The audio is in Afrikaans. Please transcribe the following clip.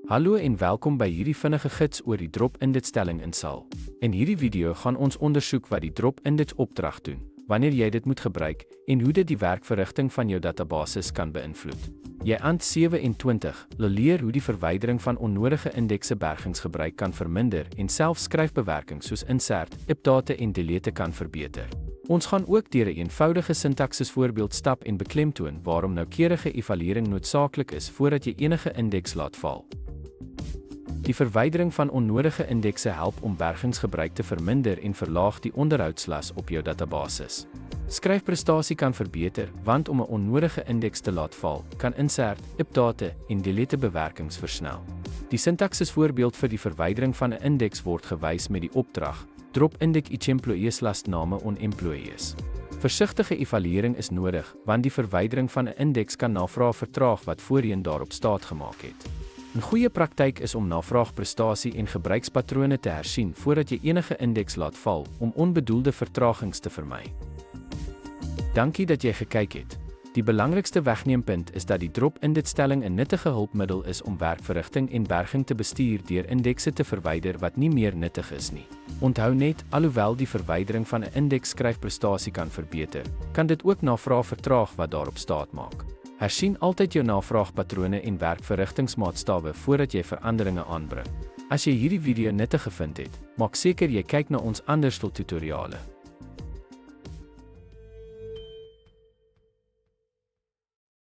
Hallo en welkom by hierdie vinnige gids oor die drop-index-stelling in SAL. In hierdie video gaan ons ondersoek wat die drop-index opdrag doen, wanneer jy dit moet gebruik, en hoe dit die werkverrigting van jou databasis kan beïnvloed. Jy aan 27 leer hoe die verwydering van onnodige indekse bergingsgebruik kan verminder en self skryfbewerking soos insert, update en delete kan verbeter. Ons gaan ook deur 'n eenvoudige sintaksis voorbeeld stap en beklemtoon waarom noukeurige evaluering noodsaaklik is voordat jy enige indeks laat val. Die verwydering van onnodige indekse help om bergingsgebruik te verminder en verlaag die onderhoudslas op jou databasis. Skryfprestasie kan verbeter, want om 'n onnodige indeks te laat val, kan insert, update en delete bewerkings versnel. Die sintaksis voorbeeld vir die verwydering van 'n indeks word gewys met die opdrag drop index each employees last name on employees. Versigtige evaluering is nodig, want die verwydering van 'n indeks kan navraag vertraag wat voorheen daarop staat gemaak het. 'n Goeie praktyk is om navraagprestasie en gebruikspatrone te hersien voordat jy enige indeks laat val om onbedoelde vertragings te vermy. Dankie dat jy gekyk het. Die belangrikste wegneempunt is dat die drop-index-stelling 'n nuttige hulpmiddel is om werkverrigting en berging te bestuur deur indekse te verwyder wat nie meer nuttig is nie. Onthou net, alhoewel die verwydering van 'n indeks skryfprestasie kan verbeter, kan dit ook navraag vertraag wat daarop staat maak. Hersien altyd jou navraagpatrone en werkverrigtingsmaatstawwe voordat jy veranderinge aanbring. As jy hierdie video nuttig gevind het, maak seker jy kyk na ons ander tutoriale.